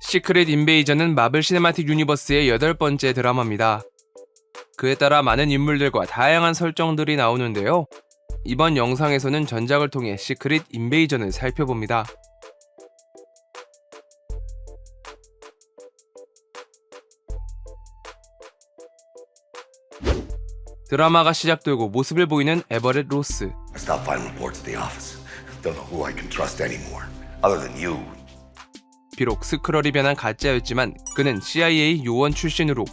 시크릿 인베이전은 마블 시네마틱 유니버스의 8번째 드라마입니다. 그에 따라 많은 인물들과 다양한 설정들이 나오는데요. 이번 영상에서는 전작을 통해 시크릿 인베이전을 살펴봅니다. 드라마가 시작되고 모습을 보이는 에버렛 로스. I stopped finding reports at the office. Don't know who I can trust anymore, other than you. 비록 스크럴이 변한 가짜였지만 그는 CIA 요원 출신으로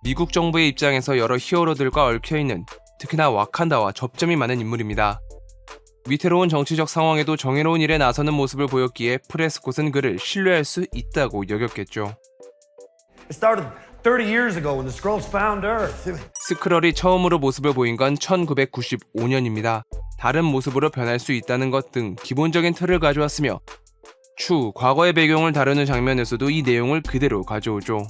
미국 정부의 입장에서 여러 히어로들과 얽혀있는, 특히나 와칸다와 접점이 많은 인물입니다. 위태로운 정치적 상황에도 정의로운 일에 나서는 모습을 보였기에 프레스콧은 그를 신뢰할 수 있다고 여겼겠죠. It started 30 years ago when the Skrulls found Earth. 스크럴이 처음으로 모습을 보인 건 1995년입니다. 다른 모습으로 변할 수 있다는 것 등 기본적인 틀을 가져왔으며 과거의 배경을 다루는 장면에서도 이 내용을 그대로 가져오죠.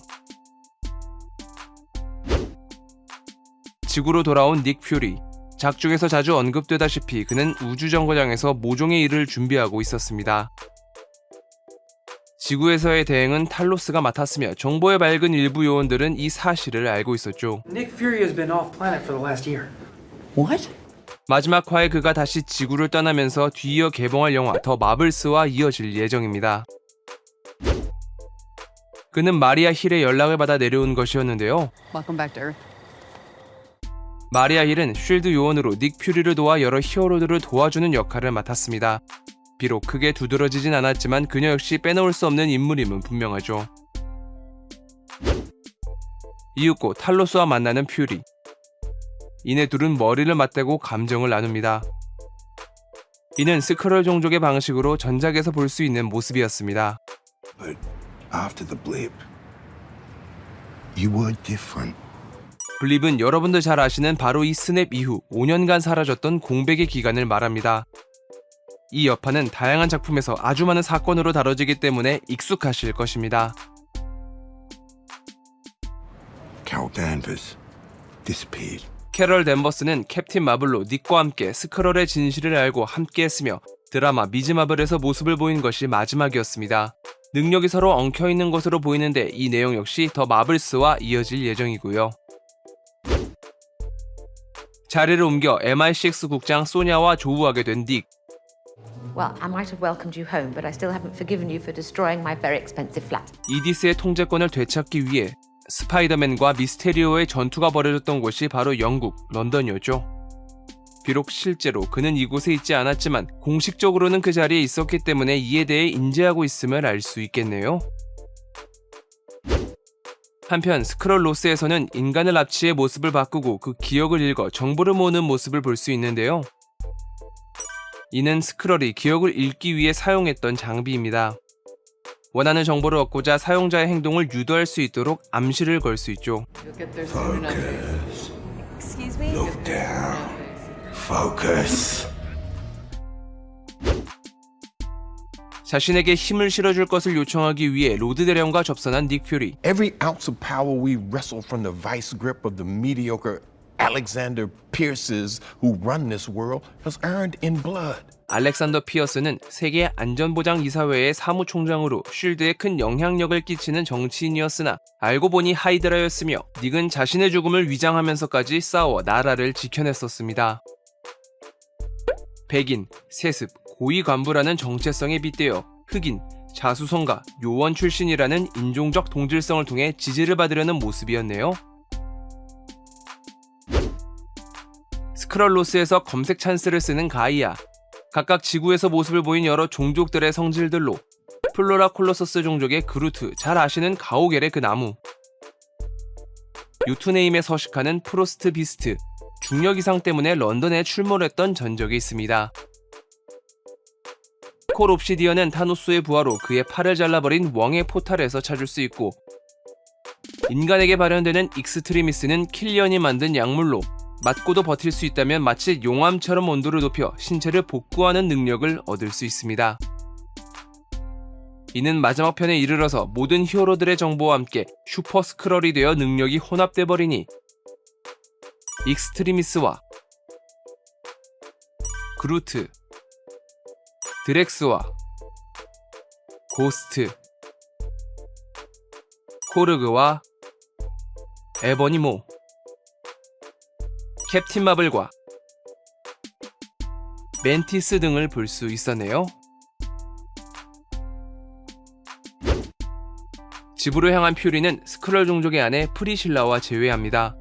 지구로 돌아온 닉 퓨리. 작중에서 자주 언급되다시피 그는 우주정거장에서 모종의 일을 준비하고 있었습니다. 지구에서의 대행은 탈로스가 맡았으며 정보에 밝은 일부 요원들은 이 사실을 알고 있었죠. Nick Fury has been off planet for the last year. What? 마지막 화에 그가 다시 지구를 떠나면서 뒤이어 개봉할 영화 더 마블스와 이어질 예정입니다. 그는 마리아 힐의 연락을 받아 내려온 것이었는데요. Welcome back to Earth. 마리아 힐은 쉴드 요원으로 닉 퓨리를 도와 여러 히어로들을 도와주는 역할을 맡았습니다. 비록 크게 두드러지진 않았지만 그녀 역시 빼놓을 수 없는 인물임은 분명하죠. 이윽고 탈로스와 만나는 퓨리. 이내 둘은 머리를 맞대고 감정을 나눕니다. 이는 스크럴 종족의 방식으로 전작에서 볼 수 있는 모습이었습니다. But after the blip, you were different. 블립은 여러분들 잘 아시는 바로 이 스냅 이후 5년간 사라졌던 공백의 기간을 말합니다. 이 여파는 다양한 작품에서 아주 많은 사건으로 다뤄지기 때문에 익숙하실 것입니다. Carol Danvers disappeared. 캐럴 댄버스는 캡틴 마블로 닉과 함께 스크럴의 진실을 알고 함께했으며 드라마 미즈 마블에서 모습을 보인 것이 마지막이었습니다. 능력이 서로 엉켜있는 것으로 보이는데 이 내용 역시 더 마블스와 이어질 예정이고요. 자리를 옮겨 MI6 국장 소냐와 조우하게 된 닉. Well, I might have welcomed you home, but I still haven't forgiven you for destroying my very expensive flat. 이디스의 통제권을 되찾기 위해 스파이더맨과 미스테리오의 전투가 벌어졌던 곳이 바로 영국 런던이었죠. 비록 실제로 그는 이곳에 있지 않았지만 공식적으로는 그 자리에 있었기 때문에 이에 대해 인지하고 있음을 알 수 있겠네요. 한편 스크럴 로스에서는 인간을 납치해 모습을 바꾸고 그 기억을 읽어 정보를 모으는 모습을 볼 수 있는데요. 이는 스크럴이 기억을 읽기 위해 사용했던 장비입니다. 원하는 정보를 얻고자 사용자의 행동을 유도할 수 있도록 암시를 걸 수 있죠. Focus. Excuse me? Look down. Focus. 자신에게 힘을 실어줄 것을 요청하기 위해 로드 대령과 접선한 닉 퓨리. Every ounce of power we wrestle from the vice grip of the mediocre Alexander Pierces who run this world has earned in blood. 알렉산더 피어스는 세계 안전보장 이사회의 사무총장으로 쉴드에 큰 영향력을 끼치는 정치인이었으나 알고 보니 하이드라였으며 닉은 자신의 죽음을 위장하면서까지 싸워 나라를 지켜냈었습니다. 백인, 세습, 고위 간부라는 정체성에 빗대어 흑인, 자수성가, 요원 출신이라는 인종적 동질성을 통해 지지를 받으려는 모습이었네요. 스크럴로스에서 검색 찬스를 쓰는 가이아. 각각 지구에서 모습을 보인 여러 종족들의 성질들로 플로라 콜로서스 종족의 그루트, 잘 아시는 가오겔의 그 나무, 요투네임에 서식하는 프로스트 비스트, 중력 이상 때문에 런던에 출몰했던 전적이 있습니다. 콜 옵시디언은 타노스의 부하로 그의 팔을 잘라버린 왕의 포탈에서 찾을 수 있고, 인간에게 발현되는 익스트리미스는 킬리언이 만든 약물로 맞고도 버틸 수 있다면 마치 용암처럼 온도를 높여 신체를 복구하는 능력을 얻을 수 있습니다. 이는 마지막 편에 이르러서 모든 히어로들의 정보와 함께 슈퍼 스크럴이 되어 능력이 혼합돼 버리니 익스트리미스와 그루트, 드렉스와 고스트, 코르그와 에버니 모, 캡틴 마블과 멘티스 등을 볼 수 있었네요. 집으로 향한 퓨리는 스크롤 종족의 아내 프리실라와 재회합니다.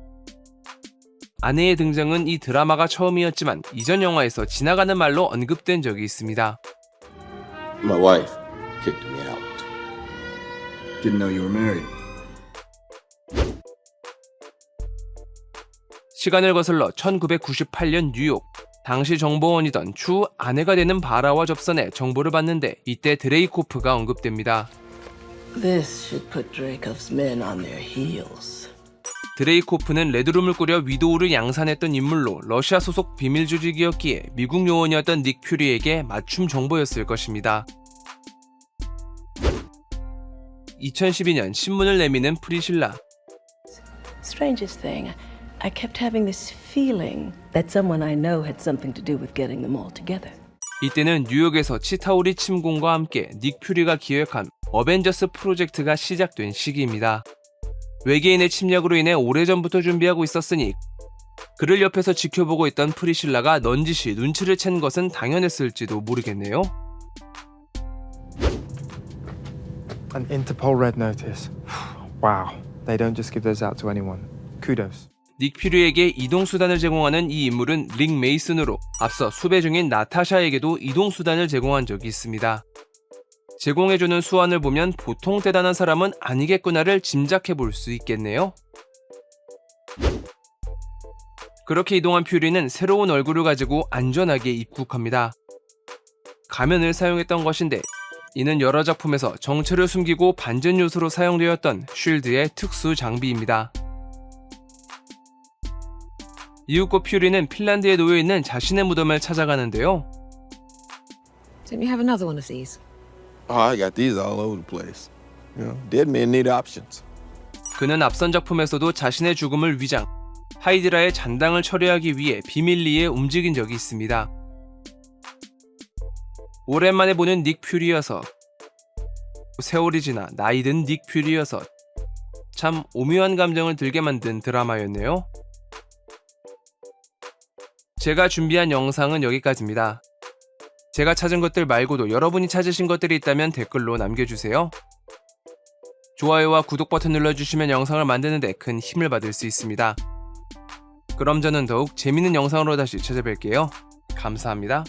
아내의 등장은 이 드라마가 처음이었지만 이전 영화에서 지나가는 말로 언급된 적이 있습니다. My wife kicked me out. Didn't know you were married. 시간을 거슬러 1998년 뉴욕, 당시 정보원이던 추 아내가 되는 바라와 접선해 정보를 받는데 이때 드레이코프가 언급됩니다. This should put Dracov's men on their heels. 드레이코프는 레드룸을 꾸려 위도우를 양산했던 인물로 러시아 소속 비밀 조직이었기에 미국 요원이었던 닉 퓨리에게 맞춤 정보였을 것입니다. 2012년 신문을 내미는 프리실라. Strangest thing, I kept having this feeling that someone I know had something to do with getting them all together. 이때는 뉴욕에서 치타우리 침공과 함께 닉 퓨리가 기획한 어벤져스 프로젝트가 시작된 시기입니다. 외계인의 침략으로 인해 오래전부터 준비하고 있었으니 그를 옆에서 지켜보고 있던 프리실라가 넌지시 눈치를 챈 것은 당연했을지도 모르겠네요. An Interpol red notice. Wow, they don't just give those out to anyone. Kudos. 닉 퓨리에게 이동수단을 제공하는 이 인물은 릭 메이슨으로 앞서 수배 중인 나타샤에게도 이동수단을 제공한 적이 있습니다. 제공해주는 수완을 보면 보통 대단한 사람은 아니겠구나를 짐작해볼 수 있겠네요. 그렇게 이동한 퓨리는 새로운 얼굴을 가지고 안전하게 입국합니다. 가면을 사용했던 것인데 이는 여러 작품에서 정체를 숨기고 반전 요소로 사용되었던 쉴드의 특수 장비입니다. 이윽고 퓨리는 핀란드에 놓여있는 자신의 무덤을 찾아가는데요. Didn't you have another one of these? Oh, I got these all over the place. You know, dead men need options. 그는 앞선 작품에서도 자신의 죽음을 위장, 하이드라의 잔당을 처리하기 위해 비밀리에 움직인 적이 있습니다. 오랜만에 보는 닉 퓨리여서, 세월이 지나 나이 든 닉 퓨리여서 참 오묘한 감정을 들게 만든 드라마였네요. 제가 준비한 영상은 여기까지입니다. 제가 찾은 것들 말고도 여러분이 찾으신 것들이 있다면 댓글로 남겨주세요. 좋아요와 구독 버튼 눌러주시면 영상을 만드는 데 큰 힘을 받을 수 있습니다. 그럼 저는 더욱 재밌는 영상으로 다시 찾아뵐게요. 감사합니다.